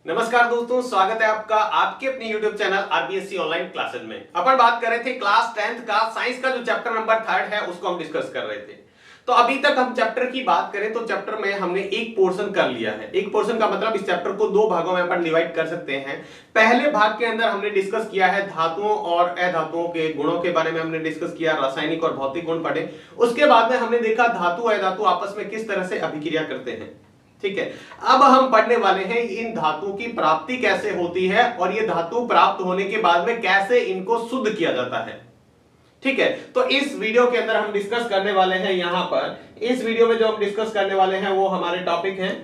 नमस्कार दोस्तों, स्वागत है आपका आपके अपने YouTube channel RBSC online classes में। अपन बात कर रहे थे क्लास 10th का साइंस का जो चैप्टर नंबर 3 है उसको हम डिस्कस कर रहे थे। तो अभी तक हम चैप्टर की बात करें तो चैप्टर में हमने एक पोर्शन कर लिया है। एक पोर्शन का मतलब इस चैप्टर को दो भागों में अपन डिवाइड कर सकते हैं। पहले भाग के अंदर हमने डिस्कस किया है धातुओं और अधातुओं के गुणों के बारे में हमने डिस्कस किया, रासायनिक और भौतिक गुण पढ़े। उसके बाद में हमने देखा धातु अधातु आपस में किस तरह से अभिक्रिया करते हैं। ठीक है, अब हम पढ़ने वाले हैं इन धातुओं की प्राप्ति कैसे होती है और ये धातु प्राप्त होने के बाद में कैसे इनको शुद्ध किया जाता है। ठीक है, तो इस वीडियो के अंदर हम डिस्कस करने वाले हैं। यहां पर इस वीडियो में जो हम डिस्कस करने वाले हैं वो हमारे टॉपिक हैं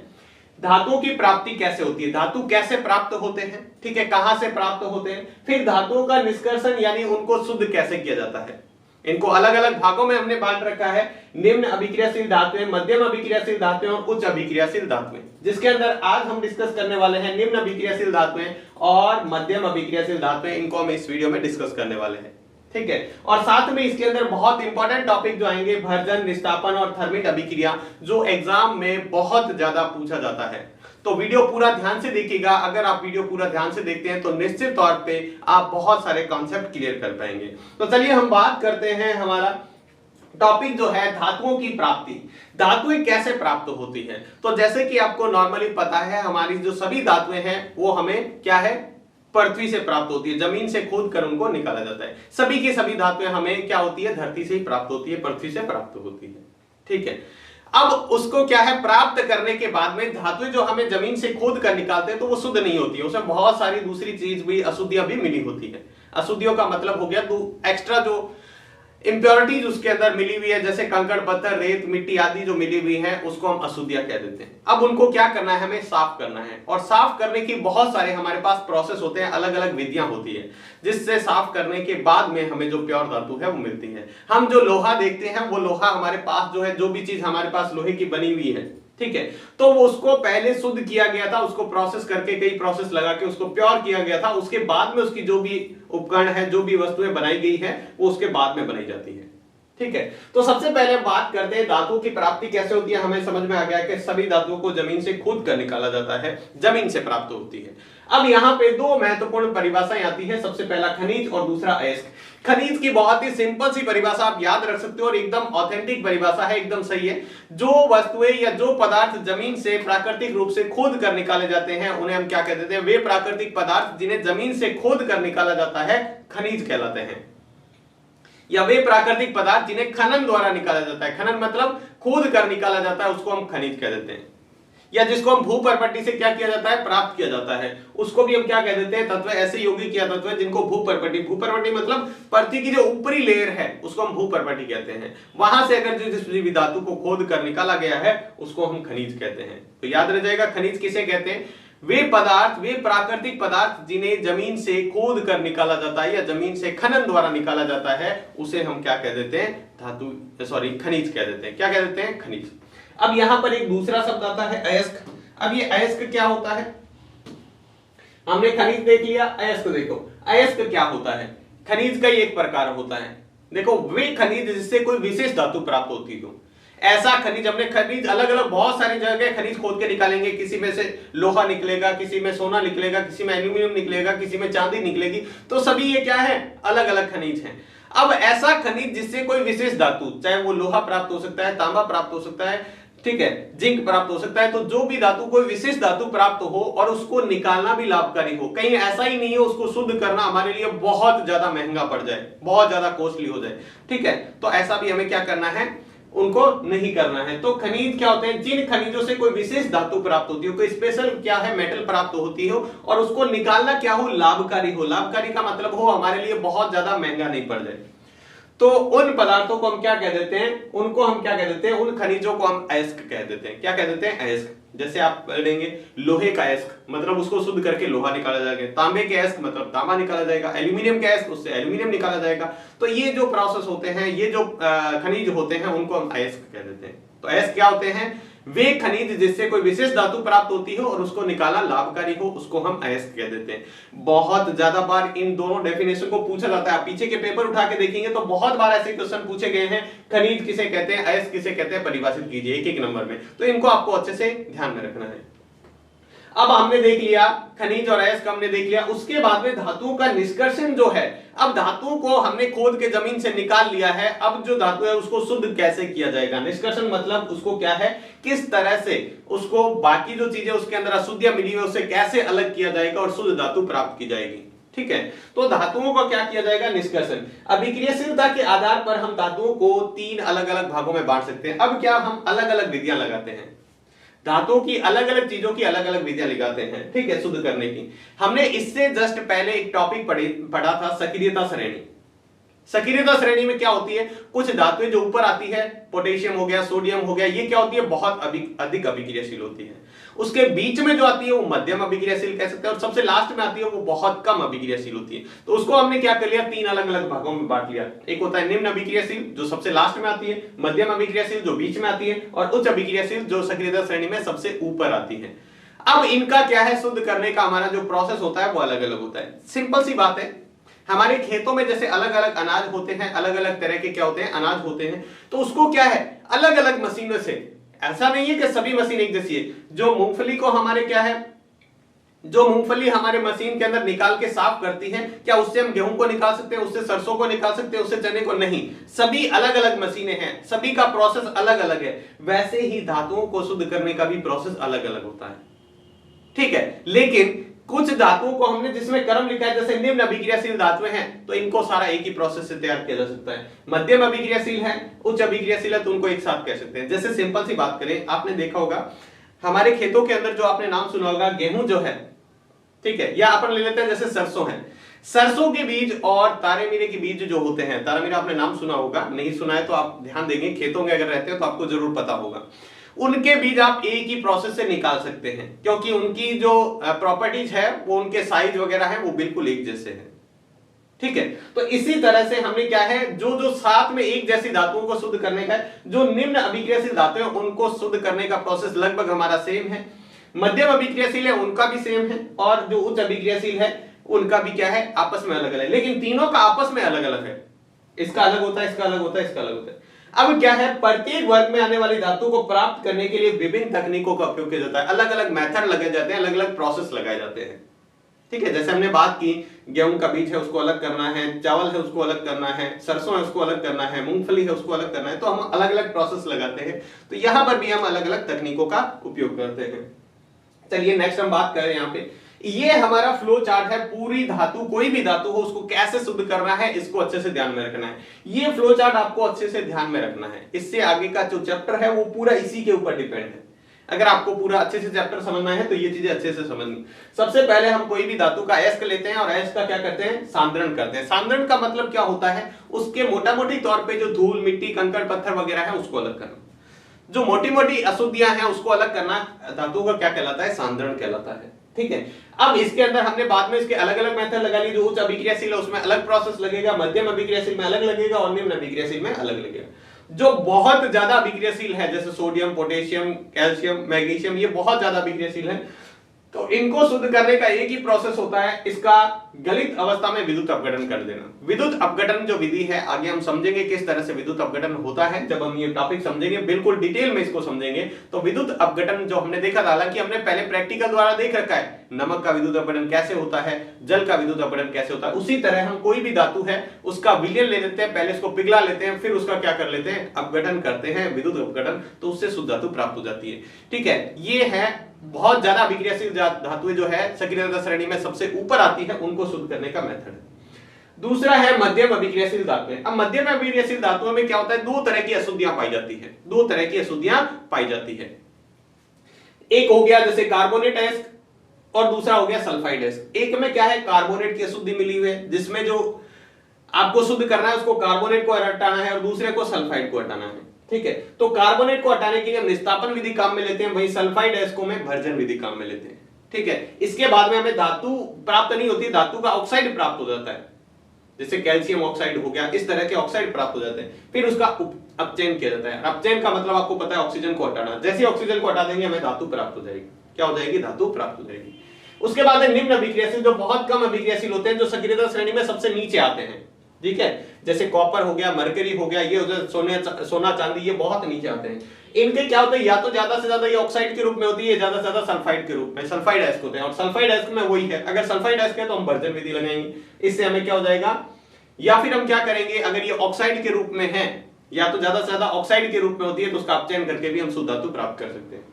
धातुओं की प्राप्ति कैसे होती है, धातु कैसे प्राप्त होते हैं, ठीक है, कहां से प्राप्त होते हैं, फिर धातुओं का निष्कर्षण यानी उनको शुद्ध कैसे किया जाता है। इनको अलग अलग भागों में हमने बांट रखा है, निम्न अभिक्रियाशील धातुएं, मध्यम अभिक्रियाशील धातुएं और उच्च अभिक्रियाशील धातुएं, जिसके अंदर आज हम डिस्कस करने वाले हैं निम्न अभिक्रियाशील धातुएं और मध्यम अभिक्रियाशील धातुएं। इनको हम इस वीडियो में डिस्कस करने वाले हैं। ठीक है, और साथ में इसके अंदर बहुत इंपॉर्टेंट टॉपिक जो आएंगे भर्जन, निस्तापन और थर्मिट अभिक्रिया, जो एग्जाम में बहुत ज्यादा पूछा जाता है। तो वीडियो पूरा ध्यान से देखिएगा। अगर आप वीडियो पूरा ध्यान से देखते हैं तो निश्चित तौर पे आप बहुत सारे कॉन्सेप्ट क्लियर कर पाएंगे। तो चलिए हम बात करते हैं, हमारा टॉपिक जो है धातुओं की प्राप्ति। धातुएं कैसे प्राप्त होती हैं? तो जैसे कि आपको नॉर्मली पता है, हमारी जो सभी धातुएं हैं वो हमें क्या है, पृथ्वी से प्राप्त होती है, जमीन से खोद कर उनको निकाला जाता है। सभी की सभी धातुएं हमें क्या होती है, धरती से ही प्राप्त होती है, पृथ्वी से प्राप्त होती है। ठीक है, अब उसको क्या है, प्राप्त करने के बाद में धातुएं जो हमें जमीन से खोद कर निकालते हैं तो वो शुद्ध नहीं होती है, उसमें बहुत सारी दूसरी चीज भी, अशुद्धियां भी मिली होती है। अशुद्धियों का मतलब हो गया तो एक्स्ट्रा जो इंप्योरिटीज उसके अंदर मिली हुई है, जैसे कंकड़ पत्थर, रेत, मिट्टी आदि जो मिली हुई है उसको हम अशुद्धियां कह देते हैं। अब उनको क्या करना है, हमें साफ करना है, और साफ करने की बहुत सारे हमारे पास प्रोसेस होते हैं, अलग अलग विधियां होती है, जिससे साफ करने के बाद में हमें जो प्योर धातु है वो मिलती है। हम जो लोहा देखते हैं वो लोहा हमारे पास जो है, जो भी चीज हमारे पास लोहे की बनी हुई है, ठीक है, तो वो उसको पहले शुद्ध किया गया था, उसको प्रोसेस करके कई प्रोसेस लगा के उसको प्योर किया गया था। उसके बाद में उसकी जो भी उपकरण है, जो भी वस्तुएं बनाई गई है वो उसके बाद में बनाई जाती है। ठीक है, तो सबसे पहले हम बात करते हैं धातुओं की प्राप्ति कैसे होती है। हमें समझ में आ गया कि सभी धातुओं को जमीन से खोद कर निकाला जाता है, जमीन से प्राप्त होती है। अब यहाँ पे दो महत्वपूर्ण परिभाषाएं आती है, सबसे पहला खनिज और दूसरा अयस्क। खनिज की बहुत ही सिंपल सी परिभाषा आप याद रख सकते हो और एकदम ऑथेंटिक परिभाषा है, एकदम सही है। जो वस्तुएं या जो पदार्थ जमीन से प्राकृतिक रूप से खोद कर निकाले जाते हैं उन्हें हम क्या कह देते हैं, वे प्राकृतिक पदार्थ जिन्हें जमीन से खोद कर निकाला जाता है खनिज कहलाते हैं, या वे प्राकृतिक पदार्थ जिन्हें खनन द्वारा निकाला जाता है। खनन मतलब खोद कर निकाला जाता है, उसको हम खनिज कह देते हैं, या जिसको हम भूपर्पट्टी से क्या किया जाता है, प्राप्त किया जाता है, उसको भी हम क्या कह देते हैं, तत्व। ऐसे यौगिक या तत्व जिनको भूपर्पट्टी, भूपर्पट्टी मतलब पृथ्वी की जो ऊपरी लेयर है उसको हम भूपर्पट्टी कहते हैं। वहां से अगर जिस भी धातु को खोद कर निकाला गया है उसको हम खनिज कहते हैं। तो याद रह जाएगा, खनिज किसे कहते हैं, वे पदार्थ, वे प्राकृतिक पदार्थ जिन्हें जमीन से खोद कर निकाला जाता है या जमीन से खनन द्वारा निकाला जाता है, उसे हम क्या कह देते हैं, धातु, सॉरी, खनिज कह देते हैं। क्या कह देते हैं, खनिज। अब यहां पर एक दूसरा शब्द आता है अयस्क। अब ये अयस्क क्या होता है, हमने खनिज देख लिया, अयस्क देखो। अयस्क क्या होता है, खनिज का एक प्रकार होता है। देखो, वे खनिज जिससे कोई विशेष धातु प्राप्त होती हो, ऐसा खनिज, हमने खनिज अलग अलग बहुत सारी जगह खनिज खोद के निकालेंगे, किसी में से लोहा निकलेगा, किसी में सोना निकलेगा, किसी में एल्यूमिनियम निकलेगा, किसी में चांदी निकलेगी, तो सभी ये क्या है, अलग अलग खनिज हैं। अब ऐसा खनिज जिससे कोई विशेष धातु, चाहे वो लोहा प्राप्त हो सकता है, तांबा प्राप्त हो सकता है, ठीक है, जिंक प्राप्त हो सकता है, तो जो भी धातु, कोई विशेष धातु प्राप्त हो और उसको निकालना भी लाभकारी हो, कहीं ऐसा ही नहीं है उसको शुद्ध करना हमारे लिए बहुत ज्यादा महंगा पड़ जाए, बहुत ज्यादा कॉस्टली हो जाए, ठीक है, तो ऐसा भी हमें क्या करना है, उनको नहीं करना है। तो खनिज क्या होते हैं, जिन खनिजों से कोई विशेष धातु प्राप्त होती हो, कोई स्पेशल क्या है, मेटल प्राप्त होती हो, और उसको निकालना क्या हो, लाभकारी हो। लाभकारी का मतलब हो हमारे लिए बहुत ज्यादा महंगा नहीं पड़ जाए। तो उन पदार्थों को हम क्या कह देते हैं, उनको हम क्या कह देते हैं, उन खनिजों को हम अयस्क कह देते हैं। क्या कह देते हैं, अयस्क। जैसे आप पढ़ेंगे लोहे का अयस्क मतलब उसको शुद्ध करके लोहा निकाला जाएगा, तांबे के अयस्क मतलब तांबा निकाला जाएगा, एल्यूमिनियम के अयस्क उससे एल्यूमिनियम निकाला जाएगा। तो ये जो प्रोसेस होते हैं, ये जो खनिज होते हैं, उनको हम अयस्क कह देते हैं। तो अयस्क क्या होते हैं, वे खनिज जिससे कोई विशेष धातु प्राप्त होती हो और उसको निकालना लाभकारी हो, उसको हम अयस्क कह देते हैं। बहुत ज्यादा बार इन दोनों डेफिनेशन को पूछा जाता है। आप पीछे के पेपर उठा के देखेंगे तो बहुत बार ऐसे क्वेश्चन पूछे गए हैं, खनिज किसे कहते हैं, अयस्क किसे कहते हैं, परिभाषित कीजिए एक एक नंबर में। तो इनको आपको अच्छे से ध्यान में रखना है। अब हमने देख लिया खनिज और अयस्क हमने देख लिया, उसके बाद में धातुओं का निष्कर्षण जो है, अब धातुओं को हमने खोद के जमीन से निकाल लिया है, अब जो धातु है उसको शुद्ध कैसे किया जाएगा। निष्कर्षण मतलब उसको क्या है, किस तरह से उसको बाकी जो चीजें उसके अंदर अशुद्धियां मिली हुई उससे कैसे अलग किया जाएगा और शुद्ध धातु प्राप्त की जाएगी। ठीक है, तो धातुओं का क्या किया जाएगा, निष्कर्षण। अभिक्रियाशीलता के आधार पर हम धातुओं को 3 अलग अलग भागों में बांट सकते हैं। अब क्या हम अलग अलग विधियां लगाते हैं, धातुओं की अलग अलग चीजों की अलग अलग विधियां लगाते हैं, ठीक है, शुद्ध करने की। हमने इससे जस्ट पहले एक टॉपिक पढ़ा था, सक्रियता श्रेणी। सक्रियता श्रेणी में क्या होती है, कुछ धातुएं जो ऊपर आती है, पोटेशियम हो गया, सोडियम हो गया, ये क्या होती है, बहुत अधिक अभिक्रियाशील होती है। उसके बीच में जो आती है वो मध्यम अभिक्रियाशील कह सकते हैं, और सबसे लास्ट में आती है वो बहुत कम अभिक्रियाशील होती है। तो उसको हमने क्या कर लिया, 3 अलग अलग भागों में बांट लिया। एक होता है निम्न अभिक्रियाशील जो सबसे लास्ट में आती है, मध्यम अभिक्रियाशील जो बीच में आती है, और उच्च अभिक्रियाशील जो सक्रियता श्रेणी में सबसे ऊपर आती है। अब इनका क्या है, शुद्ध करने का हमारा जो प्रोसेस होता है वो अलग अलग होता है। सिंपल सी बात है, हमारे खेतों में जैसे अलग अलग अनाज होते हैं, अलग अलग तरह के क्या होते हैं, अनाज होते हैं, तो उसको क्या है, अलग अलग मशीनों से, ऐसा नहीं है कि सभी मशीन एक जैसी है। जो मूंगफली को हमारे क्या है, जो मूंगफली हमारे मशीन के अंदर निकाल के साफ करती है, क्या उससे हम गेहूं को निकाल सकते हैं, उससे सरसों को निकाल सकते हैं, उससे चने को? नहीं, सभी अलग अलग मशीनें हैं, सभी का प्रोसेस अलग अलग है। वैसे ही धातुओं को शुद्ध करने का भी प्रोसेस अलग अलग होता है, ठीक है। लेकिन कुछ धातुओं को हमने जिसमें क्रम लिखा है, जैसे निम्न अभिक्रियाशील धातुएं हैं तो इनको सारा एक ही प्रोसेस से तैयार किया जा सकता है। मध्यम अभिक्रियाशील है, उच्च अभिक्रियाशील है, तो उनको एक साथ कह सकते हैं। जैसे सिंपल सी बात करें, आपने देखा होगा हमारे खेतों के अंदर जो आपने नाम सुना होगा, गेहूं जो है, ठीक है, या अपन ले लेते हैं जैसे सरसों है, सरसों के बीज और तारे मीरे के बीज जो होते हैं, तारा मीरा आपने नाम सुना होगा, नहीं सुना है तो आप ध्यान देंगे, खेतों में अगर रहते हो तो आपको जरूर पता होगा। उनके बीज आप एक ही प्रोसेस से निकाल सकते हैं, क्योंकि उनकी जो प्रॉपर्टीज है वो, उनके साइज वगैरह है वो बिल्कुल एक जैसे हैं, ठीक है। तो इसी तरह से हमने क्या है, जो साथ में एक जैसी धातुओं को शुद्ध करने का है, जो निम्न अभिक्रियाशील धातुएं उनको शुद्ध करने का प्रोसेस लगभग हमारा सेम है। मध्यम अभिक्रियाशील है उनका भी सेम है, और जो उच्च अभिक्रियाशील है उनका भी क्या है, आपस में अलग अलग है, लेकिन तीनों का आपस में अलग अलग है। इसका अलग होता है, इसका अलग होता है, इसका अलग होता है। अब क्या है, प्रत्येक वर्ग में आने वाली धातु को प्राप्त करने के लिए विभिन्न तकनीकों का उपयोग किया जाता है, अलग अलग मेथड लगाए जाते हैं, अलग अलग प्रोसेस लगाए जाते हैं, ठीक है। जैसे हमने बात की, गेहूं का बीज है उसको अलग करना है, चावल है उसको अलग करना है, सरसों है उसको अलग करना है, मूंगफली है उसको अलग करना है, तो हम अलग अलग प्रोसेस लगाते हैं। तो यहां पर भी हम अलग अलग तकनीकों का उपयोग करते हैं। चलिए नेक्स्ट हम बात करें, यहाँ पे ये हमारा फ्लो चार्ट है, पूरी धातु, कोई भी धातु हो उसको कैसे शुद्ध करना है, इसको अच्छे से ध्यान में रखना है। ये फ्लो चार्ट आपको अच्छे से ध्यान में रखना है, इससे आगे का जो चैप्टर है वो पूरा इसी के ऊपर डिपेंड है। अगर आपको पूरा अच्छे से चैप्टर समझना है तो ये चीजें अच्छे से समझनी। सबसे पहले हम कोई भी धातु का अयस्क लेते हैं और अयस्क का क्या करते हैं, सांद्रण करते हैं। सांद्रण का मतलब क्या होता है, उसके मोटा मोटी तौर पे जो धूल मिट्टी कंकड़ पत्थर वगैरह है उसको अलग करना, जो मोटी मोटी अशुद्धियां हैं उसको अलग करना, धातु का क्या कहलाता है, सांद्रण कहलाता है, ठीक है। अब इसके अंदर हमने बाद में इसके अलग अलग मेथड लगा ली। जो उच्च अभिक्रियाशील है उसमें अलग प्रोसेस लगेगा, मध्यम अभिक्रियाशील में अलग लगेगा, और निम्न अभिक्रियाशील में अलग लगेगा। जो बहुत ज्यादा अभिक्रियाशील है जैसे सोडियम, पोटेशियम, कैल्शियम, मैग्नीशियम, ये बहुत ज्यादा अभिक्रियाशील है, तो इनको शुद्ध करने का एक ही प्रोसेस होता है, इसका गलित अवस्था में विद्युत अपघटन कर देना। विद्युत अपघटन जो विधि है, आगे हम समझेंगे किस तरह से विद्युत अपघटन होता है, जब हम ये टॉपिक समझेंगे बिल्कुल डिटेल में इसको समझेंगे। तो विद्युत अपघटन जो हमने देखा था, हालांकि हमने पहले प्रैक्टिकल द्वारा देख रखा है, नमक का विद्युत अपघटन कैसे होता है, जल का विद्युत अपघटन कैसे होता है, उसी तरह हम कोई भी धातु है उसका विलयन ले लेते हैं, पहले उसको पिघला लेते हैं, फिर उसका क्या कर लेते हैं, अपघटन करते हैं, विद्युत अपघटन, तो उससे शुद्ध धातु प्राप्त हो जाती है, ठीक है। ये है बहुत ज्यादा अभिक्रियाशील धातुएं जो है सक्रियता श्रेणी में सबसे ऊपर आती है, उनको शुद्ध करने का मेथड है। दूसरा है मध्यम अभिक्रियाशील धातुएं। अब मध्यम अभिक्रियाशील धातुओं में क्या होता है, 2 तरह की अशुद्धियां पाई जाती है, 2 तरह की अशुद्धियां पाई जाती है। एक हो गया जैसे कार्बोनेट अयस्क और दूसरा हो गया सल्फाइड अयस्क। एक में क्या है, कार्बोनेट की अशुद्धि मिली हुई है, जिसमें जो आपको शुद्ध करना है उसको कार्बोनेट को हटाना है और दूसरे को सल्फाइड को हटाना है, ठीक है। तो कार्बोनेट को हटाने के लिए हम निस्तापन विधि काम में लेते हैं, वही सल्फाइड अयस्कों में भर्जन विधि काम में लेते हैं, ठीक है। इसके बाद में हमें धातु प्राप्त नहीं होती, धातु का ऑक्साइड प्राप्त हो जाता है, जैसे कैल्शियम ऑक्साइड हो गया, इस तरह के ऑक्साइड प्राप्त हो जाते हैं। फिर उसका अपचयन किया जाता है। अपचयन का मतलब आपको पता है ऑक्सीजन को हटाना, जैसे ऑक्सीजन को हटा देंगे हमें धातु प्राप्त हो जाएगी। क्या हो जाएगी, धातु प्राप्त हो जाएगी। उसके बाद निम्न अभिक्रियाशील, जो बहुत कम अभिक्रियाशील होते हैं, जो सक्रियता श्रेणी में सबसे नीचे आते हैं, ठीक है। जैसे कॉपर हो गया, मरकरी हो गया, ये सोना चांदी, ये बहुत नीचे आते हैं। इनके क्या होता है, या तो ज्यादा से ज्यादा ये ऑक्साइड के रूप में होती है, ज्यादा से ज्यादा सल्फाइड के रूप में, सल्फाइड एस्क होते हैं। और सल्फाइड एस्क में वही है, अगर सल्फाइड एस्क है तो हम बर्जन विधि लगाएंगे, इससे हमें क्या हो जाएगा। या फिर हम क्या करेंगे, अगर ये ऑक्साइड के रूप में है या तो ज्यादा से ज्यादा ऑक्साइड के रूप में होती है तो उसका अपचयन करके भी हम शुद्ध धातु प्राप्त कर सकते हैं।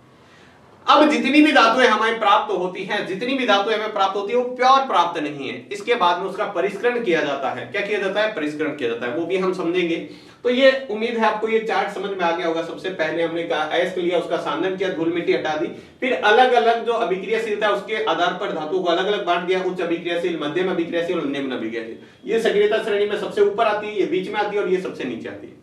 अब जितनी भी धातुएं हमें प्राप्त होती हैं, जितनी भी धातुएं हमें प्राप्त होती है वो प्योर प्राप्त नहीं है, इसके बाद में उसका परिष्करण किया जाता है। क्या किया जाता है, परिष्करण किया जाता है, वो भी हम समझेंगे। तो ये उम्मीद है आपको ये चार्ट समझ में आ गया होगा। सबसे पहले हमने कहा अयस्क लिया, उसका सांद्रण किया, धूल मिट्टी हटा दी, फिर अलग अलग जो अभिक्रियाशीलता है उसके आधार पर धातु को अलग अलग बांट दिया, उच्च अभिक्रियाशील, मध्यम अभिक्रियाशील और निम्न अभिक्रियाशील। ये सक्रियता श्रेणी में सबसे ऊपर आती है, ये बीच में आती है और ये सबसे नीचे आती है।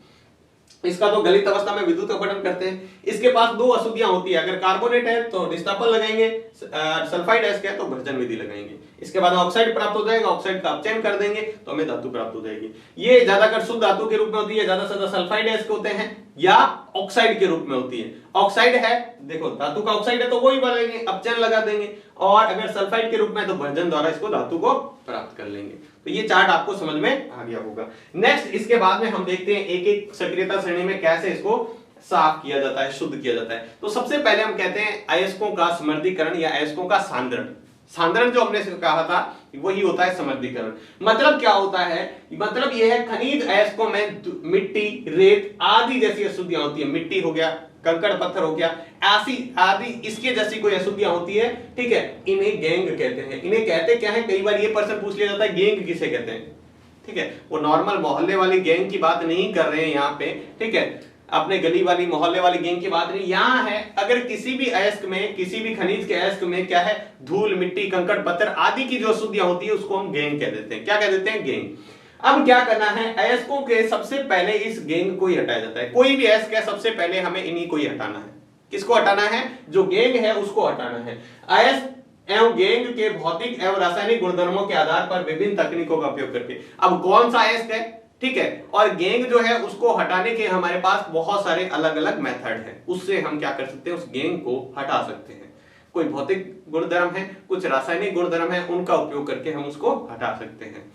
इसका तो गलित अवस्था में विद्युत अपघटन करते हैं। इसके पास दो अशुद्धियां होती है, अगर कार्बोनेट है तो विस्थापन लगाएंगे, सल्फाइड एस्क है तो भर्जन विधि लगाएंगे। इसके बाद ऑक्साइड प्राप्त हो जाएगा, ऑक्साइड का अपचयन कर देंगे तो हमें धातु प्राप्त हो जाएगी। ये ज्यादातर शुद्ध धातु के रूप में होती है, ज्यादा से ज्यादा सल्फाइड एस्क होते हैं या ऑक्साइड के रूप में होती है। ऑक्साइड है, देखो धातु का ऑक्साइड है तो वही बनाएंगे, अपचयन लगा देंगे, और अगर सल्फाइड के रूप में तो भर्जन द्वारा इसको धातु को प्राप्त कर लेंगे। तो ये चार्ट आपको समझ में आ गया होगा। नेक्स्ट इसके बाद में हम देखते हैं एक एक सक्रियता श्रेणी में कैसे इसको साफ किया जाता है, शुद्ध किया जाता है। तो सबसे पहले हम कहते हैं अयस्कों का समृद्धीकरण या अयस्कों का सांद्रण। सांद्रण जो हमने कहा था वही होता है समृद्धीकरण। मतलब क्या होता है, मतलब यह है खनिज अयस्कों में मिट्टी, रेत आदि जैसी अशुद्धियां होती है, मिट्टी हो गया, कंकड़ पत्थर हो गया, ऐसी आदि इसके जैसी कोई अशुद्धियां होती है, ठीक है, इन्हें गैंग कहते हैं। इन्हें कहते क्या है, कई बार ये प्रश्न पूछ लिया जाता है गैंग किसे कहते हैं, ठीक है। वो नॉर्मल मोहल्ले वाली गैंग की बात नहीं कर रहे हैं यहाँ पे, ठीक है, अपने गली वाली मोहल्ले वाली गैंग की बात नहीं, यहाँ है अगर किसी भी अयस्क में, किसी भी खनिज के अयस्क में क्या है, धूल मिट्टी कंकड़ पत्थर आदि की जो अशुद्धियां होती है उसको हम गैंग कह देते हैं। क्या कह देते हैं, गैंग। अब क्या करना है, अयस्कों के सबसे पहले इस गैंग को ही हटाया जाता है। कोई भी अयस्क है सबसे पहले हमें इन्हीं को ही हटाना है। किसको हटाना है, जो गैंग है उसको हटाना है। अयस्क एवं गैंग के भौतिक एवं रासायनिक गुणधर्मों के आधार पर विभिन्न तकनीकों का उपयोग करके, अब कौन सा अयस्क है, ठीक है, और गैंग जो है उसको हटाने के हमारे पास बहुत सारे अलग अलग मेथड हैं, उससे हम क्या कर सकते हैं, उस गैंग को हटा सकते हैं। कोई भौतिक गुणधर्म है, कुछ रासायनिक गुणधर्म है, उनका उपयोग करके हम उसको हटा सकते हैं,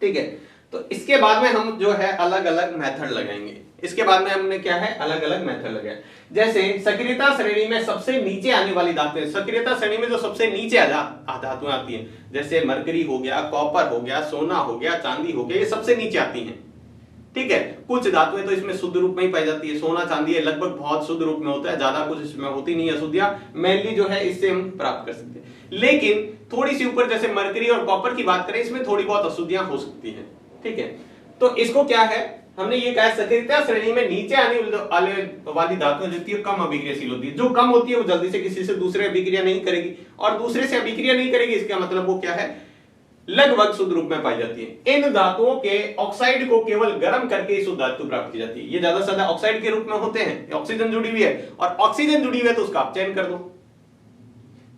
ठीक है। तो इसके बाद में हम जो है अलग अलग मेथड लगाएंगे। इसके बाद में हमने क्या है, अलग अलग मेथड लगाए। जैसे सक्रियता श्रेणी में सबसे नीचे आने वाली धातुएं, सक्रियता श्रेणी में जो सबसे नीचे धातुएं आती हैं, जैसे मरकरी हो गया, कॉपर हो गया, सोना हो गया, चांदी हो गया, ये सबसे नीचे आती हैं, ठीक है। कुछ धातुएं तो इसमें शुद्ध रूप में ही पाई जाती है, सोना चांदी है लगभग बहुत शुद्ध रूप में होता है, ज्यादा कुछ इसमें होती नहीं है अशुद्धियां, मेनली जो है इससे हम प्राप्त कर सकते हैं। लेकिन थोड़ी सी ऊपर जैसे मरकरी और कॉपर की बात करें, इसमें थोड़ी बहुत अशुद्धियां हो सकती हैं, ठीक है। तो इसको क्या है, हमने ये कहा सक्रियता श्रेणी में नीचे आने वाली धातुएं जो होती है कम अभिक्रियाशील होती है। जो कम होती है वो जल्दी से किसी से दूसरे अभिक्रिया नहीं करेगी, और दूसरे से अभिक्रिया नहीं करेगी, इसका मतलब वो क्या है, लगभग शुद्ध रूप में पाई जाती है। इन धातुओं के ऑक्साइड को केवल गर्म करके शुद्ध धातु प्राप्त की जाती है। ये ज्यादा से ज्यादा ऑक्साइड के रूप में होते हैं, ऑक्सीजन जुड़ी हुई है, और ऑक्सीजन जुड़ी हुई है तो उसका अपचयन कर दो।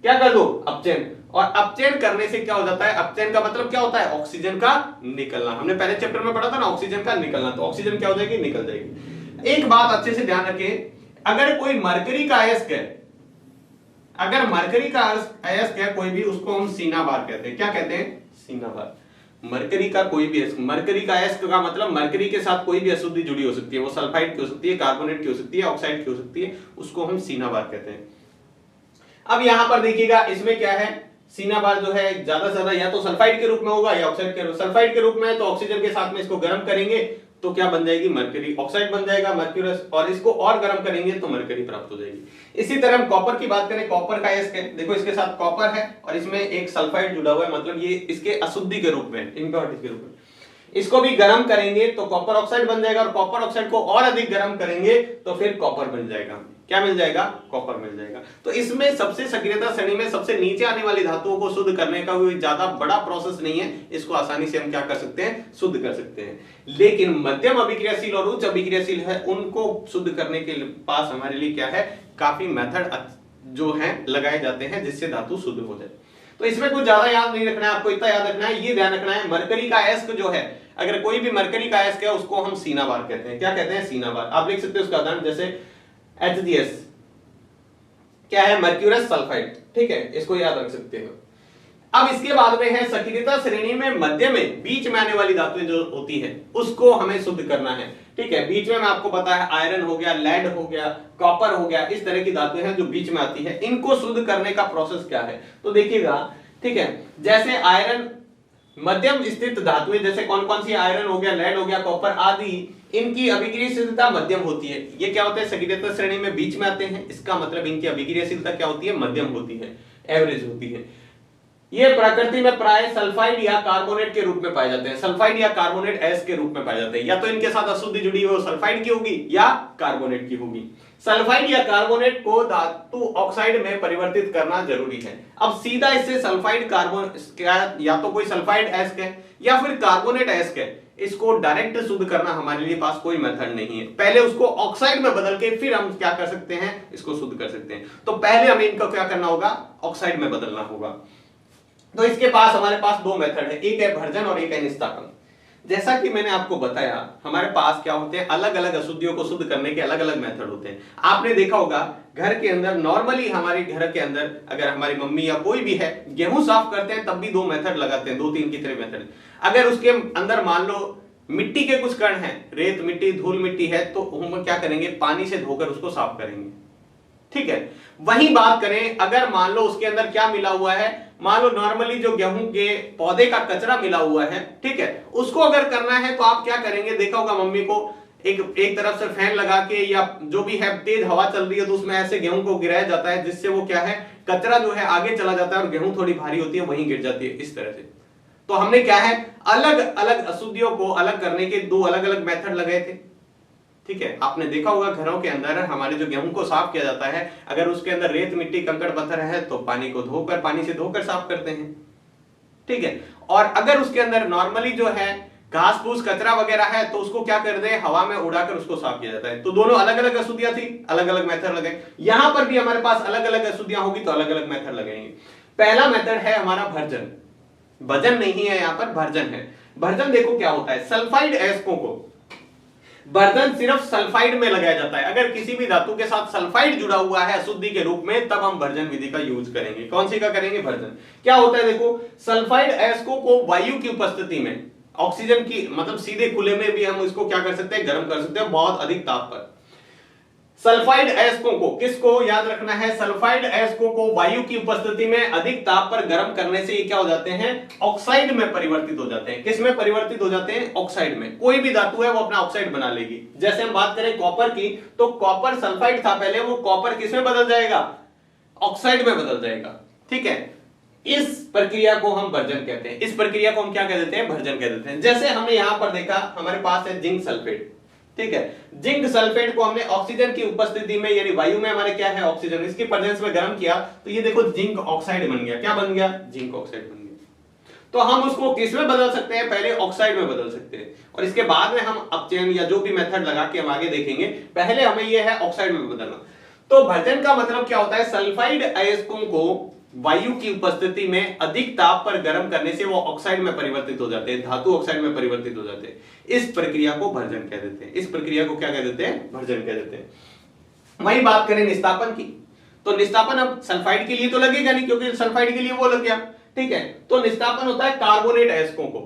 क्या कर दो, अपचयन। और अपचयन करने से क्या हो जाता है, अपचयन का मतलब क्या होता है, ऑक्सीजन का निकलना। हमने पहले चैप्टर में पढ़ा था ना, ऑक्सीजन का निकलना, तो ऑक्सीजन क्या हो जाएगी, निकल जाएगी। एक बात अच्छे से ध्यान रखें, अगर कोई मरकरी का अयस्क है, अगर मरकरी का अयस्क है कोई भी, उसको हम सीना बार कहते हैं। क्या कहते हैं, सीना बार। मरकरी का कोई भी अयस्क, मरकरी का अयस्क का मतलब मरकरी के साथ कोई भी अशुद्धि जुड़ी हो सकती है, वो सल्फाइड की हो सकती है, कार्बोनेट की हो सकती है, ऑक्साइड की हो सकती है, उसको हम सीना बार कहते हैं। अब यहां पर देखिएगा, इसमें क्या है, सीना बार जो है ज्यादा से ज्यादा या तो सल्फाइड के रूप में होगा या ऑक्साइड के रूप। सल्फाइड के रूप में तो ऑक्सीजन के साथ में इसको गर्म करेंगे तो क्या बन जाएगी, मरकरी ऑक्साइड बन जाएगा, मर्क्यूरस, और इसको और गर्म करेंगे तो मरकरी प्राप्त हो जाएगी। इसी तरह हम कॉपर की बात करें, कॉपर का अयस्क है, देखो इसके साथ कॉपर है और इसमें एक सल्फाइड जुड़ा हुआ है, मतलब ये इसके अशुद्धि के रूप में, इम्प्योरिटी के रूप में, इसको भी गर्म करेंगे तो कॉपर ऑक्साइड बन जाएगा, और कॉपर ऑक्साइड को और अधिक गर्म करेंगे तो फिर कॉपर बन जाएगा। क्या मिल जाएगा, कॉपर मिल जाएगा। तो इसमें सबसे सक्रियता श्रेणी में सबसे नीचे आने वाली धातुओं को शुद्ध करने का कोई ज्यादा बड़ा प्रोसेस नहीं है, इसको आसानी से हम क्या कर सकते हैं, शुद्ध कर सकते हैं। लेकिन मध्यम अभिक्रियाशील और उच्च अभिक्रियाशील है, उनको शुद्ध करने के पास हमारे लिए क्या है, काफी मेथड जो है लगाए जाते हैं जिससे धातु शुद्ध हो जाए। तो इसमें कुछ ज्यादा याद नहीं रखना है, आपको इतना याद रखना है, ये ध्यान रखना है, मरकरी का अयस्क जो है, अगर कोई भी मरकरी का अयस्क है उसको हम सीना बार कहते हैं। क्या कहते हैं, सीना बार। आप लिख सकते हो उसका उदाहरण, जैसे HGS क्या है, मर्क्यूरस सल्फाइड, ठीक है, इसको याद रख सकते हो। अब इसके बाद में है सक्रियता श्रेणी में मध्य में बीच में आने वाली धातुएं जो होती है उसको हमें शुद्ध करना है। ठीक है, बीच में आपको पता है आयरन हो गया, लेड हो गया, कॉपर हो गया, इस तरह की धातुएं हैं जो बीच में आती है। इनको शुद्ध करने का प्रोसेस क्या है तो देखिएगा। ठीक है, जैसे आयरन मध्यम स्थित धातुएं जैसे कौन कौन सी, आयरन हो गया, लेड हो गया, कॉपर आदि, इनकी अभिक्रियाशीलता मध्यम होती है। ये क्या होता है, सक्रियता श्रेणी में बीच में आते हैं, इसका मतलब इनकी अभिक्रियाशीलता क्या होती है, मध्यम होती है, एवरेज होती है। ये प्रकृति में प्राय सल्फाइड या कार्बोनेट के रूप में पाए जाते हैं, सल्फाइड या कार्बोनेट एस के रूप में पाए जाते हैं। या तो इनके साथ अशुद्धि जुड़ी हुई सल्फाइड की होगी या कार्बोनेट की होगी। सल्फाइड या कार्बोनेट को धातु ऑक्साइड में परिवर्तित करना जरूरी है। अब सीधा इससे सल्फाइड कार्बन या तो कोई सल्फाइड एस के या फिर कार्बोनेट एस के, इसको डायरेक्ट शुद्ध करना हमारे लिए पास कोई मेथड नहीं है। पहले उसको ऑक्साइड में बदल के फिर हम क्या कर सकते हैं, इसको शुद्ध कर सकते हैं। तो पहले हमें इनको क्या करना होगा, ऑक्साइड में बदलना होगा। तो इसके पास हमारे पास दो मेथड है, एक है भर्जन और एक है निस्तापन। जैसा कि मैंने आपको बताया हमारे पास क्या होते हैं, अलग अलग अशुद्धियों को शुद्ध करने के अलग अलग मेथड होते हैं। आपने देखा होगा घर के अंदर नॉर्मली, हमारे घर के अंदर अगर हमारी मम्मी या कोई भी है गेहूं साफ करते हैं तब भी दो मेथड लगाते हैं, दो तीन की तरह मेथड। अगर उसके अंदर मान लो मिट्टी के कुछ कण हैं, रेत मिट्टी, धूल मिट्टी है, तो हम क्या करेंगे, पानी से धोकर उसको साफ करेंगे। ठीक है, वही बात करें अगर मान लो उसके अंदर क्या मिला हुआ है, मान लो नॉर्मली जो गेहूं के पौधे का कचरा मिला हुआ है, ठीक है, उसको अगर करना है तो आप क्या करेंगे, देखा होगा मम्मी को एक तरफ से फैन लगा के या जो भी है तेज हवा चल रही है तो उसमें ऐसे गेहूं को गिराया जाता है, जिससे वो क्या है, कचरा जो है आगे चला जाता है और गेहूं थोड़ी भारी होती है वहीं गिर जाती है, इस तरह से। तो हमने क्या है, अलग अलग अशुद्धियों को अलग करने के दो अलग अलग मेथड लगाए थे। ठीक है, आपने देखा होगा घरों के अंदर हमारे जो गेहूं को साफ किया जाता है, अगर उसके अंदर रेत मिट्टी कंकड़ पत्थर है तो पानी से धोकर साफ करते हैं। ठीक है, और अगर उसके अंदर नॉर्मली जो है घास फूस कचरा वगैरह है तो उसको क्या कर दे, हवा में उड़ाकर उसको साफ किया जाता है। तो दोनों अलग अलग अशुद्धियां थी, अलग अलग मेथड लगे। यहां पर भी हमारे पास अलग अलग अशुद्धियां होगी तो अलग अलग मेथड लगेंगे। पहला मेथड है हमारा भर्जन, वजन नहीं है, यहां पर भर्जन है। भर्जन देखो क्या होता है, सल्फाइड अयस्कों को भर्जन सिर्फ सल्फाइड में लगाया जाता है। अगर किसी भी धातु के साथ सल्फाइड जुड़ा हुआ है अशुद्धि के रूप में, तब हम भर्जन विधि का यूज करेंगे। कौन सी का करेंगे, भर्जन। क्या होता है देखो, सल्फाइड अयस्कों को वायु की उपस्थिति में, ऑक्सीजन की मतलब सीधे खुले में भी हम इसको क्या कर सकते हैं, गर्म कर सकते हैं बहुत अधिक ताप पर। सल्फाइड अयस्कों को, किसको याद रखना है, सल्फाइड अयस्कों को वायु की उपस्थिति में अधिक ताप पर गर्म करने से ये क्या हो जाते हैं, ऑक्साइड में परिवर्तित हो जाते हैं। किस में परिवर्तित हो जाते हैं, ऑक्साइड में। कोई भी धातु है वो अपना ऑक्साइड बना लेगी। जैसे हम बात करें कॉपर की, तो कॉपर सल्फाइड था पहले, वो कॉपर किस में बदल जाएगा, ऑक्साइड में बदल जाएगा। ठीक है, इस प्रक्रिया को हम भर्जन कहते हैं। इस प्रक्रिया को हम क्या कह देते हैं, भर्जन कह देते हैं। जैसे हमने यहां पर देखा हमारे पास है जिंक सल्फेट। ठीक है, जिंक सल्फेट को हमने ऑक्सीजन की उपस्थिति में, यानी वायु में हमारे क्या है ऑक्सीजन, इसकी प्रेजेंस में गर्म किया तो ये देखो जिंक ऑक्साइड बन गया। क्या बन गया, जिंक ऑक्साइड बन गया। तो हम उसको किस में बदल सकते हैं, पहले ऑक्साइड में बदल सकते हैं और इसके बाद में हम अपचयन या जो भी मेथड लगा के हम आगे देखेंगे। पहले हमें यह है ऑक्साइड में बदलना। तो भर्जन का मतलब क्या होता है, सल्फाइड अयस्कों को वायु की उपस्थिति में अधिक ताप पर गर्म करने से वो ऑक्साइड में परिवर्तित हो जाते हैं, धातु ऑक्साइड में परिवर्तित हो जाते हैं। इस प्रक्रिया को भर्जन कह देते हैं। इस प्रक्रिया को क्या कह देते हैं, भर्जन कह देते हैं। वही बात करें निस्तापन की, तो निस्तापन अब सल्फाइड के लिए तो लगेगा नहीं क्योंकि सल्फाइड के लिए वो लग गया। ठीक है, तो निस्तापन होता है कार्बोनेट अयस्कों को।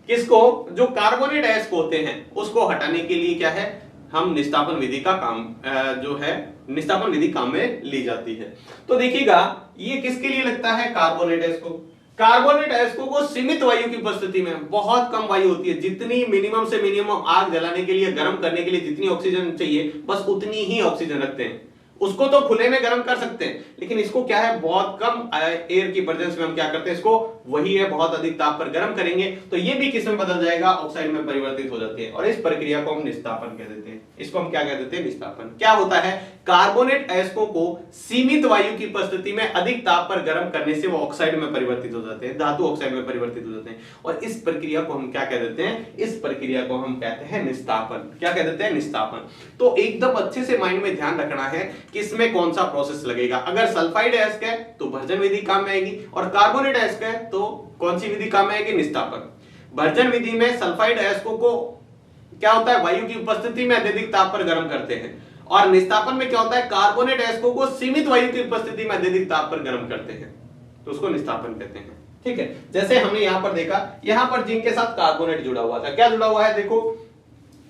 किसको, जो कार्बोनेट अयस्क होते हैं उसको हटाने के लिए क्या है, हम निस्तापन विधि का काम जो है निस्तापन विधि काम में ली जाती है। तो देखिएगा ये किसके लिए लगता है, कार्बोनेट अयस्कों। कार्बोनेट अयस्कों को सीमित वायु की उपस्थिति में, बहुत कम वायु होती है, जितनी मिनिमम से मिनिमम आग जलाने के लिए, गर्म करने के लिए जितनी ऑक्सीजन चाहिए बस उतनी ही ऑक्सीजन रखते हैं। उसको तो खुले में गर्म कर सकते हैं, लेकिन इसको क्या है, बहुत कम एयर की प्रेजेंस में हम क्या करते हैं, इसको वही है बहुत अधिक ताप पर गर्म करेंगे तो ये भी किस में बदल जाएगा, ऑक्साइड में परिवर्तित हो जाती है। और इस प्रक्रिया को हम निस्तापन कह देते हैं। इसको हम क्या कह देते हैं, निस्तापन। क्या होता है, कार्बोनेट अयस्कों को सीमित वायु की उपस्थिति में अधिक ताप पर गर्म करने से वो ऑक्साइड में परिवर्तित हो जाते हैं, धातु ऑक्साइड में परिवर्तित हो जाते हैं। और इस प्रक्रिया को हम क्या कह देते हैं, इस प्रक्रिया को हम कहते हैं निस्तापन। क्या कह देते हैं, निस्तापन। तो एकदम अच्छे से माइंड में ध्यान रखना है कि इसमें कौन सा प्रोसेस लगेगा। अगर सल्फाइड अयस्क है तो भर्जन विधि काम में आएगी, और कार्बोनेट अयस्क है तो कौन सी विधि काम में आएगी, निस्तापन। भर्जन विधि में सल्फाइड अयस्कों को क्या होता है, वायु की उपस्थिति में अत्यधिक ताप पर गर्म करते हैं, और निस्तापन में क्या होता है, कार्बोनेट अयस्कों को सीमित वायु की उपस्थिति में अत्यधिक ताप पर गर्म करते हैं। तो उसको निस्तापन कहते हैं। ठीक है, जैसे हमने यहां पर देखा, यहां पर जिंक के साथ कार्बोनेट जुड़ा हुआ था। क्या जुड़ा हुआ है? देखो,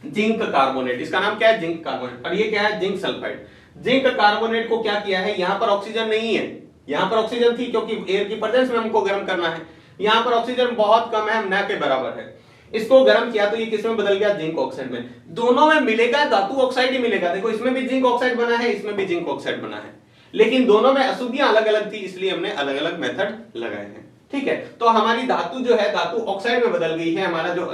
जिंक कार्बोनेट, इसका नाम क्या है? Zinc carbonate. और ये क्या है? Zinc sulphide. जिंक कार्बोनेट को क्या किया है, यहां पर ऑक्सीजन नहीं है, यहां पर ऑक्सीजन थी क्योंकि एयर की प्रेजेंस में हमको गर्म करना है, यहां पर ऑक्सीजन बहुत कम है, न के बराबर है। इसको गर्म किया तो ये किस में बदल गया? जिंक ऑक्साइड में। दोनों में मिलेगा धातु ऑक्साइड ही मिलेगा। देखो, इसमें भी जिंक ऑक्साइड बना है, इसमें भी जिंक ऑक्साइड बना है, लेकिन दोनों में अशुद्धियां अलग अलग थी, इसलिए हमने अलग अलग मेथड लगाए हैं। ठीक है, तो हमारी धातु जो है धातु ऑक्साइड में बदल गई है हमारा जो।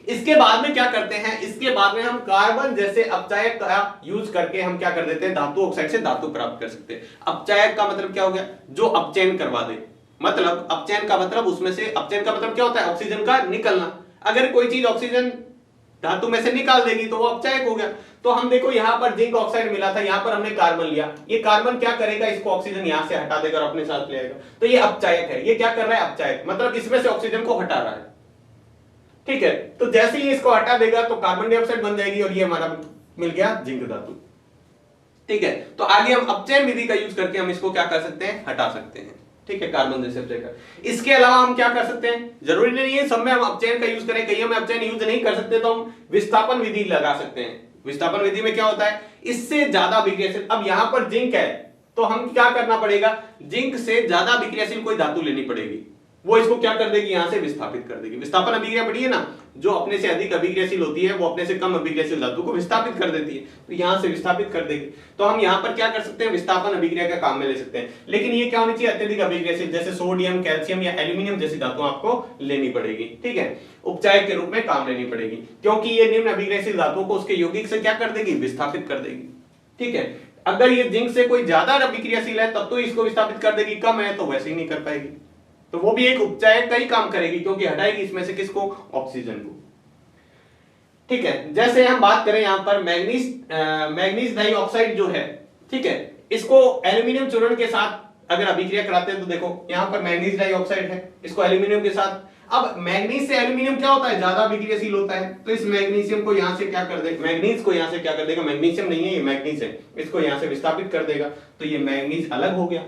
इसके बाद में क्या करते हैं, इसके बाद में हम कार्बन जैसे अपचायक का यूज करके हम क्या कर देते हैं, धातु ऑक्साइड से धातु प्राप्त कर सकते हैं। अपचायक का मतलब क्या हो गया? जो अपचयन करवा दे। मतलब अपचयन का मतलब, उसमें से अपचयन का मतलब क्या होता है? ऑक्सीजन का निकलना। अगर कोई चीज ऑक्सीजन धातु में से निकाल देगी तो वो अपचायक हो गया। तो हम देखो, यहां पर जिंक ऑक्साइड मिला था, यहां पर हमने कार्बन लिया, ये कार्बन क्या करेगा? इसको ऑक्सीजन यहां से हटा देगा और अपने साथ ले आएगा, तो ये अपचायक है। ये क्या कर रहा है? अपचायक, मतलब इसमें से ऑक्सीजन को हटा रहा है। ठीक है, तो जैसे ही इसको हटा देगा तो कार्बन डाइऑक्साइड बन जाएगी और ये हमारा मिल गया जिंक धातु। ठीक है, तो आगे हम अपचयन विधि का यूज करके हम इसको क्या कर सकते हैं? हटा सकते हैं। ठीक है, कार्बन जैसे अपचयक। इसके अलावा हम क्या कर सकते हैं? जरूरी नहीं है सब में हम अपचयन का यूज करें, कहीं हम अपचयन यूज नहीं कर सकते तो हम विस्थापन विधि लगा सकते हैं। विस्थापन विधि में क्या होता है? इससे ज्यादा अभिक्रियाशील, अब यहां पर जिंक है तो हम क्या करना पड़ेगा? जिंक से ज्यादा अभिक्रियाशील कोई धातु लेनी पड़ेगी, वो इसको क्या कर देगी? यहां से विस्थापित कर देगी। विस्थापन अभिक्रिया पड़ी है ना, जो अपने से अधिक अभिक्रियाशील होती है वो अपने से कम अभिक्रियाशील धातु को विस्थापित कर देती है, तो यहां से विस्थापित कर देगी। तो हम यहां पर क्या कर सकते हैं? विस्थापन अभिक्रिया का काम में ले सकते हैं। लेकिन ये क्या होनी चाहिए? अत्यधिक अभिक्रियाशील, जैसे सोडियम, कैल्शियम या एल्यूमिनियम जैसी धातु आपको लेनी पड़ेगी। ठीक है, उपचायक के रूप में काम लेनी पड़ेगी, क्योंकि ये निम्न अभिक्रियाशील धातुओं को उसके यौगिक से क्या कर देगी? विस्थापित कर देगी। ठीक है, अगर ये जिंक से कोई ज्यादा अभिक्रियाशील है तब तो इसको विस्थापित कर देगी, कम है तो वैसे ही नहीं कर पाएगी, तो वो भी एक उपचायक का ही काम करेगी, क्योंकि हटाएगी इसमें से किसको? ऑक्सीजन को। ठीक है, जैसे हम बात करें यहां पर मैग्नीज डाइऑक्साइड जो है, ठीक है, इसको एल्यूमिनियम चूर्ण के साथ अगर अभिक्रिया कराते हैं तो देखो यहां पर मैग्नीज डाइऑक्साइड है, इसको एल्यूमिनियम के साथ, अब मैग्नीज से एल्यूमिनियम क्या होता है? ज्यादा अभिक्रियाशील होता है, तो इस मैग्नीशियम को यहां से क्या कर देगा? मैग्नीज को यहां से क्या कर देगा? मैग्नीशियम नहीं है, ये मैग्नीज है, इसको यहां से विस्थापित कर देगा, तो ये मैग्नीज अलग हो गया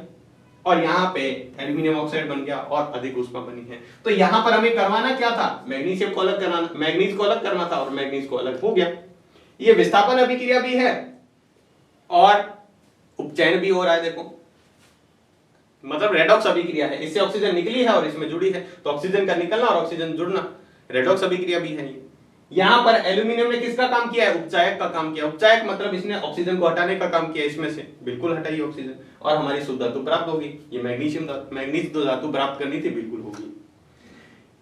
और यहाँ पे एल्यूमिनियम ऑक्साइड बन गया और अधिक ऊष्मा बनी है। तो यहाँ पर हमें करवाना क्या था? मैग्नीशियम को अलग करना, मैग्नीज को अलग करना था और मैग्नीज को अलग हो गया। ये विस्थापन अभिक्रिया भी है और उपचयन भी हो रहा है। देखो, मतलब रेडॉक्स अभिक्रिया है, इससे ऑक्सीजन निकली है और इसमें जुड़ी है, तो ऑक्सीजन का निकलना और ऑक्सीजन जुड़ना, रेडॉक्स अभिक्रिया भी है। यहां पर एल्यूमिनियम ने किसका काम किया है? उपचायक का काम किया। उपचायक मतलब इसने ऑक्सीजन को हटाने का काम किया, इसमें से बिल्कुल हटाई ऑक्सीजन और हमारी शुद्ध धातु प्राप्त होगी। ये मैग्नीशियम तो धातु प्राप्त करनी थी, बिल्कुल होगी।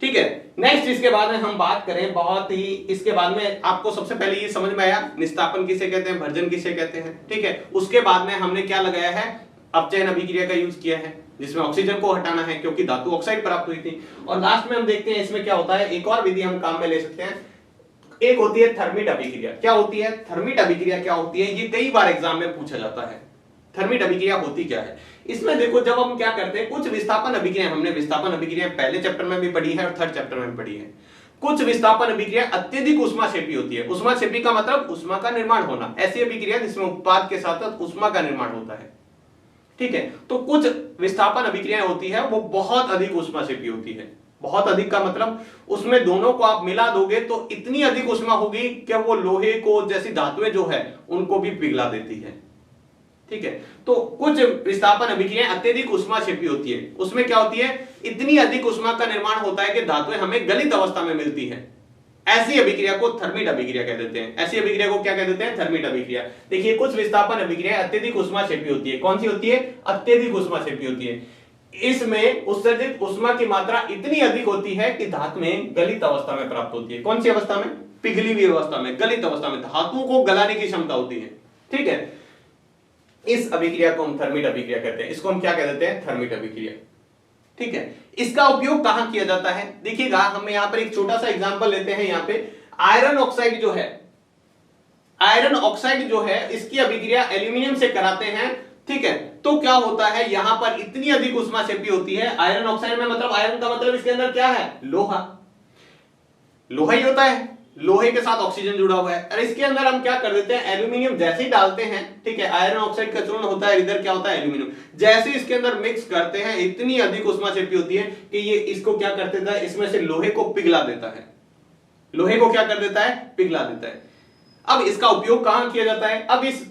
ठीक है, नेक्स्ट इसके बाद में हम बात करें, बहुत ही इसके बाद में आपको सबसे पहले ये समझ में आया निस्तापन किसे कहते हैं, भर्जन किसे कहते हैं। ठीक है, उसके बाद में हमने क्या लगाया है? अपचयन अभिक्रिया का यूज किया है, जिसमें ऑक्सीजन को हटाना है क्योंकि धातु ऑक्साइड प्राप्त हुई थी। और लास्ट में हम देखते हैं इसमें क्या होता है, एक और विधि हम काम में ले सकते हैं, एक होती है थर्मिट अभिक्रिया। क्या होती है थर्मिट अभिक्रिया? क्या होती है, ये कई बार एग्जाम में पूछा जाता है। थर्मिट अभिक्रिया होती क्या है? इसमें देखो, जब हम क्या करते हैं, कुछ विस्थापन अभिक्रिया, हमने विस्थापन अभिक्रिया पहले चैप्टर में भी पढ़ी है और थर्ड चैप्टर में भी पढ़ी है। कुछ विस्थापन अभिक्रिया अत्यधिक उष्माक्षेपी होती है। उष्माक्षेपी का मतलब उष्मा का निर्माण होना, ऐसी अभिक्रिया जिसमें उत्पाद के साथ साथ उष्मा का निर्माण होता है। ठीक है, तो कुछ विस्थापन अभिक्रियाएं होती है वो बहुत अधिक उष्माक्षेपी होती है। बहुत अधिक का मतलब उसमें दोनों को आप मिला दोगे तो इतनी अधिक उष्मा होगी कि वो लोहे को जैसी धातुएं जो है उनको भी पिघला देती है। ठीक है, तो कुछ विस्थापन अभिक्रियाएं अत्यधिक उष्माक्षेपी होती है। उसमें क्या होती है, इतनी अधिक उष्मा का निर्माण होता है कि धातुएं हमें गलित अवस्था में मिलती है। ऐसी अभिक्रिया को थर्मिट अभिक्रिया कह देते हैं। ऐसी अभिक्रिया को क्या कह देते हैं? थर्मिट अभिक्रिया। देखिए, कुछ विस्थापन अभिक्रिया अत्यधिक उष्माक्षेपी होती है। कौन सी होती है? अत्यधिक उष्माक्षेपी होती है। इसमें उत्सर्जित उष्मा की मात्रा इतनी अधिक होती है कि धातुएं गलित अवस्था में प्राप्त होती है। कौन सी अवस्था में? पिघली हुई अवस्था में, गलित अवस्था में, धातुओं को गलाने की क्षमता होती है। ठीक है, इस अभिक्रिया को हम थर्मिट अभिक्रिया कहते हैं। इसको हम क्या कह देते हैं? थर्मिट अभिक्रिया। ठीक है, इसका उपयोग कहां किया जाता है? देखिएगा, हम यहां पर एक छोटा सा एग्जांपल लेते हैं। यहां पे आयरन ऑक्साइड जो है, आयरन ऑक्साइड जो है, इसकी अभिक्रिया एल्यूमिनियम से कराते हैं। ठीक है, तो क्या होता है, यहां पर इतनी अधिक उष्माक्षेपी होती है आयरन ऑक्साइड में, मतलब आयरन का मतलब इसके अंदर क्या है? लोहा। लोहा ही होता है। लोहे के साथ ऑक्सीजन जुड़ा हुआ है, और इसके अंदर हम क्या कर देते हैं, एल्यूमिनियम जैसे ही डालते हैं, ठीक है, आयरन ऑक्साइड का चूर्ण होता है, इधर क्या होता है, एल्यूमिनियम, जैसे इसके अंदर मिक्स करते हैं इतनी अधिक ऊष्माक्षेपी होती है कि ये इसको क्या कर देता है, इसमें से लोहे को पिघला देता है, लोहे को क्या कर देता है, पिघला देता है। अब इसका उपयोग कहां किया जाता है, अब इस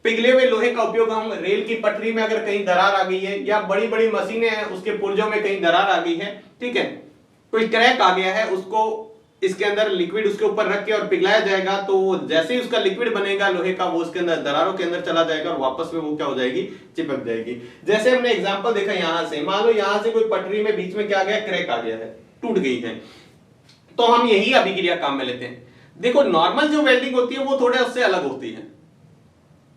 पिघले हुए लोहे का उपयोग हम रेल की पटरी में अगर कहीं दरार आ गई है, या बड़ी बड़ी मशीनें हैं उसके पुर्जों में कहीं दरार आ गई है, ठीक है, कोई क्रैक आ गया है, उसको इसके अंदर लिक्विड उसके ऊपर रख के और पिघलाया जाएगा, तो जैसे ही उसका लिक्विड बनेगा लोहे का, वो उसके अंदर दरारों के अंदर चला जाएगा और वापस में वो क्या हो जाएगी, चिपक जाएगी। जैसे हमने एग्जांपल देखा यहां से, मान लो यहां से कोई पटरी में बीच में क्या आ गया, क्रैक आ गया है, टूट गई है, तो हम यही अभिक्रिया काम में लेते हैं। देखो नॉर्मल जो वेल्डिंग होती है वो थोड़े उससे अलग होती है,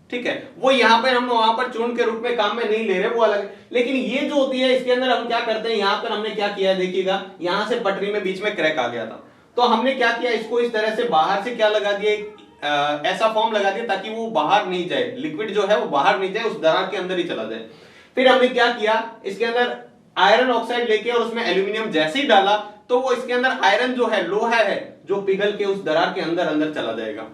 ठीक है, वो यहां पर हम वहां पर चूर्ण के रूप में काम में नहीं ले रहे, वो अलग। लेकिन ये जो होती है इसके अंदर हम क्या करते हैं, यहां पर हमने क्या किया है, देखिएगा यहां से पटरी में बीच में क्रैक आ गया था, तो हमने क्या किया, इसको इस तरह से बाहर से क्या लगा दिया, ऐसा फॉर्म लगा दिया ताकि वो बाहर नहीं जाए, लिक्विड जो है वो बाहर नहीं जाए, उस दरार के अंदर ही चला जाए। फिर हमने क्या किया, इसके अंदर आयरन ऑक्साइड लेके और उसमें एल्यूमिनियम जैसे ही डाला, तो वो इसके अंदर आयरन जो है, लोहा है, जो पिघल के उस दरार के अंदर अंदर चला जाएगा,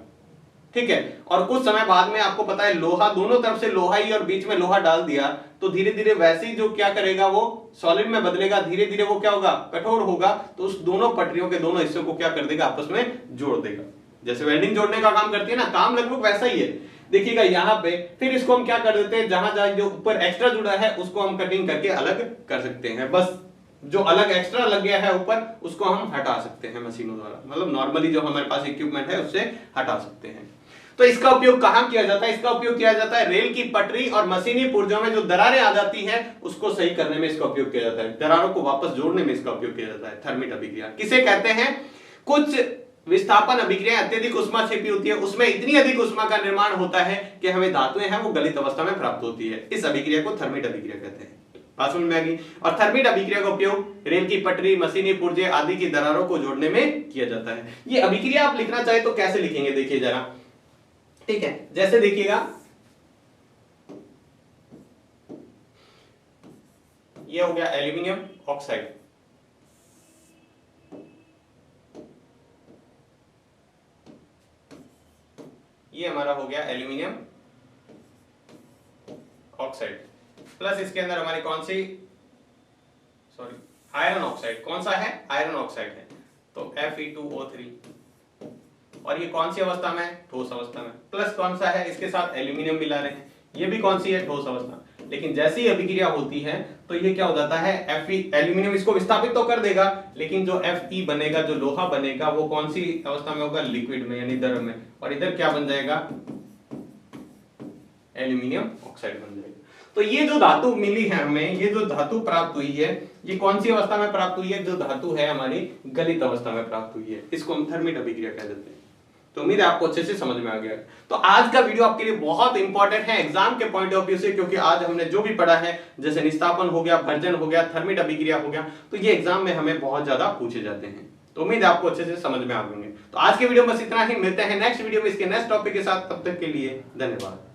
ठीक है। और कुछ समय बाद में आपको पता है लोहा, दोनों तरफ से लोहा ही और बीच में लोहा डाल दिया, तो धीरे धीरे वैसे ही जो क्या करेगा, वो सॉलिड में बदलेगा, धीरे धीरे वो क्या होगा, कठोर होगा, तो उस दोनों पटरियों के दोनों हिस्सों को क्या कर देगा, आपस में जोड़ देगा। जैसे वेल्डिंग जोड़ने का काम करती है ना, काम लगभग वैसा ही है। देखिएगा यहाँ पे, फिर इसको हम क्या कर देते हैं, जहां जहां जो ऊपर एक्स्ट्रा जुड़ा है उसको हम कटिंग करके अलग कर सकते हैं, बस जो अलग एक्स्ट्रा लग गया है ऊपर उसको हम हटा सकते हैं मशीनों द्वारा, मतलब नॉर्मली जो हमारे पास इक्विपमेंट है उससे हटा सकते हैं। तो इसका उपयोग कहां किया जाता है, इसका उपयोग किया जाता है रेल की पटरी और मशीनी पुर्जों में जो दरारें आ जाती हैं उसको सही करने में इसका उपयोग किया जाता है, दरारों को वापस जोड़ने में इसका उपयोग किया जाता है। थर्मिट अभिक्रिया किसे कहते हैं, कुछ विस्थापन अभिक्रिया अत्यधिक ऊष्माक्षेपी होती है, उसमें इतनी अधिक ऊष्मा का निर्माण होता है कि हमें धातुएं हैं वो गलित अवस्था में प्राप्त होती है, इस अभिक्रिया को थर्मिट अभिक्रिया कहते हैं। बात समझ में आ गई। और थर्मिट अभिक्रिया का उपयोग रेल की पटरी, मशीनी पुर्जे आदि की दरारों को जोड़ने में किया जाता है। ये अभिक्रिया आप लिखना चाहे तो कैसे लिखेंगे, देखिए जरा, ठीक है, जैसे देखिएगा ये हो गया एल्यूमिनियम ऑक्साइड, ये हमारा हो गया एल्यूमिनियम ऑक्साइड, प्लस इसके अंदर हमारी कौन सी, सॉरी, आयरन ऑक्साइड, कौन सा है, आयरन ऑक्साइड है, तो Fe2O3, और ये कौन सी अवस्था में, ठोस अवस्था में, प्लस कौन सा है, इसके साथ एल्यूमिनियम मिला रहे हैं, ये भी कौन सी है, ठोस अवस्था। लेकिन जैसे ही अभिक्रिया होती है तो ये क्या हो जाता है, Fe, एल्यूमिनियम इसको विस्थापित तो कर देगा, लेकिन जो Fe बनेगा, जो लोहा बनेगा, वो कौन सी अवस्था में होगा, लिक्विड में यानी द्रव में, और इधर क्या बन जाएगा, एल्यूमिनियम ऑक्साइड बन जाएगा। तो ये जो धातु मिली है हमें, ये जो धातु प्राप्त हुई है, ये कौन सी अवस्था में प्राप्त हुई है, जो धातु है हमारी गलित अवस्था में प्राप्त हुई है, इसको हम थर्मिट अभिक्रिया कह देते हैं। तो उम्मीद है आपको अच्छे से समझ में आ गया। तो आज का वीडियो आपके लिए बहुत इंपॉर्टेंट है एग्जाम के पॉइंट ऑफ व्यू से, क्योंकि आज हमने जो भी पढ़ा है, जैसे निस्तापन हो गया, भर्जन हो गया, थर्मिट अभिक्रिया हो गया, तो ये एग्जाम में हमें बहुत ज्यादा पूछे जाते हैं। तो उम्मीद है आपको अच्छे से समझ में आ गए। तो आज के वीडियो में बस इतना ही, मिलते हैं नेक्स्ट वीडियो में इसके नेक्स्ट टॉपिक के साथ, तब तक के लिए धन्यवाद।